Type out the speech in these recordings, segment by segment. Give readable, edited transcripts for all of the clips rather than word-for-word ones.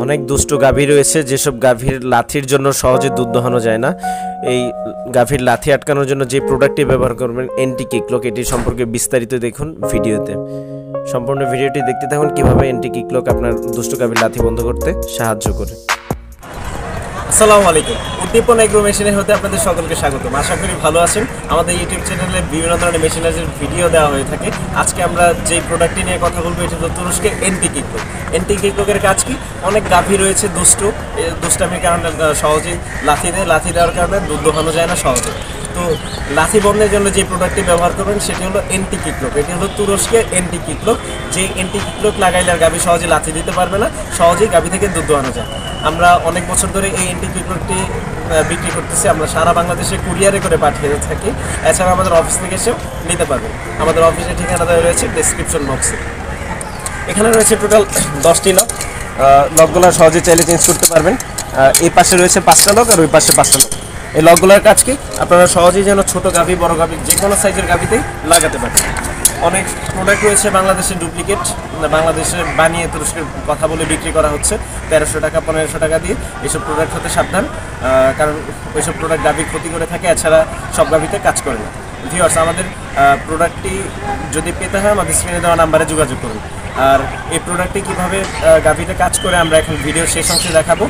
অনেক দুষ্ট গাভী রয়েছে যেসব গাভীর লাথির জন্য সহজে দুধ দোহানো যায় না। এই গাভীর লাথি আটকানোর জন্য যে প্রোডাক্টটি ব্যবহার করবেন এন্টি কিকলক, এটি সম্পর্কে বিস্তারিত দেখুন ভিডিওতে। সম্পূর্ণ ভিডিওটি দেখতে থাকুন কিভাবে এন্টি কিকলক আপনার দুষ্ট গাভীর লাথি বন্ধ করতে সাহায্য করে। আসসালামু আলাইকুম, উদ্দীপন এগ্রো মেশিনের হতে আপনাদের সকলকে স্বাগতম। আশা করি ভালো আছেন। আমাদের ইউটিউব চ্যানেলে বিভিন্ন ধরনের মেশিনারির ভিডিও দেওয়া হয়ে থাকে। আজকে আমরা যে প্রোডাক্টটি নিয়ে কথা বলবো এটা হলো তুরস্কের এন্টি কিকলক। এন্টি কিকলকের কাজ কি? অনেক গাভী রয়েছে দুষ্টামির কারণে সহজেই লাথি দেওয়ার কারণে দুধ দোহানো যায় না সহজে। তো লাথি বন্ধের জন্য যে প্রোডাক্টটি ব্যবহার করবেন সেটি হলো এন্টি কিকলক। এটি হলো তুরস্কের এন্টি কিকলক। যে এন্টি কিকলক লাগাইলে আর গাভী সহজে লাথি দিতে পারবে না, সহজেই গাভী থেকে দুধ দোহানো যায়। আমরা অনেক বছর ধরে এই এন্টি কিকলকটি বিক্রি করতেছি। আমরা সারা বাংলাদেশে কুরিয়ারে করে পাঠিয়ে থাকি। এছাড়া আমাদের অফিস থেকে এসেও নিতে পারবেন। আমাদের অফিসের ঠিকানা দেওয়া রয়েছে ডেসক্রিপশন বক্সে। এখানে রয়েছে টোটাল 10টি লক। লকগুলো সহজে চাইলে চেঞ্জ করতে পারবেন। এই পাশে রয়েছে 5টা লক আর ওই পাশে 5টা লক। এই লকগুলোর কাজ কি? আপনারা সহজেই যেন ছোটো গাভী বড় গাভী যে কোনো সাইজের গাভীতেই লাগাতে পারেন। অনেক প্রোডাক্ট রয়েছে বাংলাদেশে ডুপ্লিকেট, বাংলাদেশে বানিয়ে তুরস্কের কথা বলে বিক্রি করা হচ্ছে 1300 টাকা 1500 টাকা দিয়ে। এইসব প্রোডাক্ট হতে সাবধান, কারণ ওইসব প্রোডাক্ট গাভী ক্ষতি করে থাকে, এছাড়া সব গাভীতে কাজ করে না। ভিউয়ার্স, আমাদের প্রোডাক্টটি যদি পেতে হয় আমাদের স্ক্রিনে দেওয়া নাম্বারে যোগাযোগ করুন। আর এই প্রোডাক্টটি কীভাবে গাভীতে কাজ করে আমরা এখন ভিডিওর শেষ অংশে দেখাবো।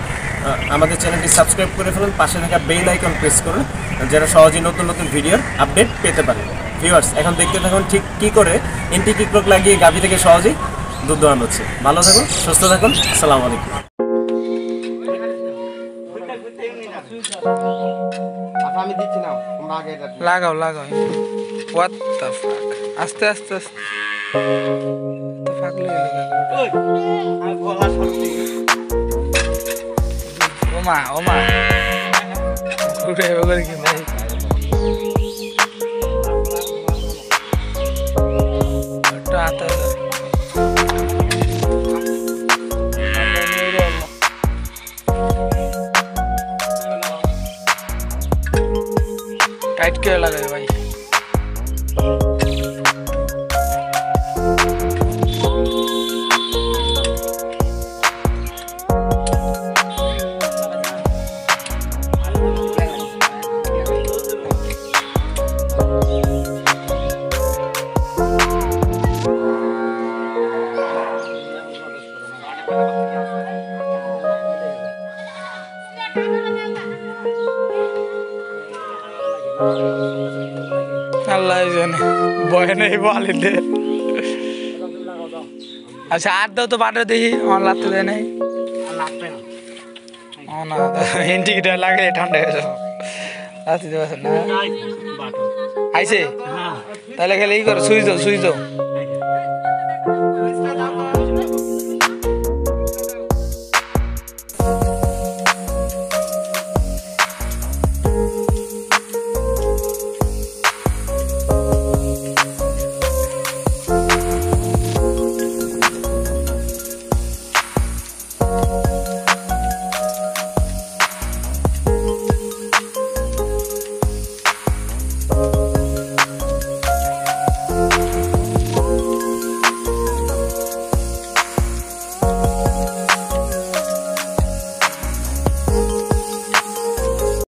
আমাদের চ্যানেলটি সাবস্ক্রাইব করে ফেলুন, পাশে থাকা বেল আইকন প্রেস করুন যারা সহজেই নতুন নতুন ভিডিওর আপডেট পেতে পারে। ভিউয়ার্স, এখন দেখতে থাকুন ঠিক কী করে এন্টি কিকলক লাগিয়ে গাভী থেকে সহজেই দুধ দোহানো হচ্ছে। ভালো থাকুন, সুস্থ থাকুন। আসসালামু আলাইকুম। আমি দিচ্ছি না, লাগাও what the fuck আস্তে তো ফাক লেগে ওমা ঘুরে ওগরে কি ভাই টাটা टाइट के लगा है भाई। আল্লাহ জানে ভয় নেই বলে। আচ্ছা আর দাও তো বাটে দেখি, আমার লাগতে দেয় নাই না। ইন্ডিকেটার লাগলে ঠান্ডা হয়ে যাবে, রাত্রি দেওয়া না আইসে। তাহলে খেলে ই করো, সুইচ দাও।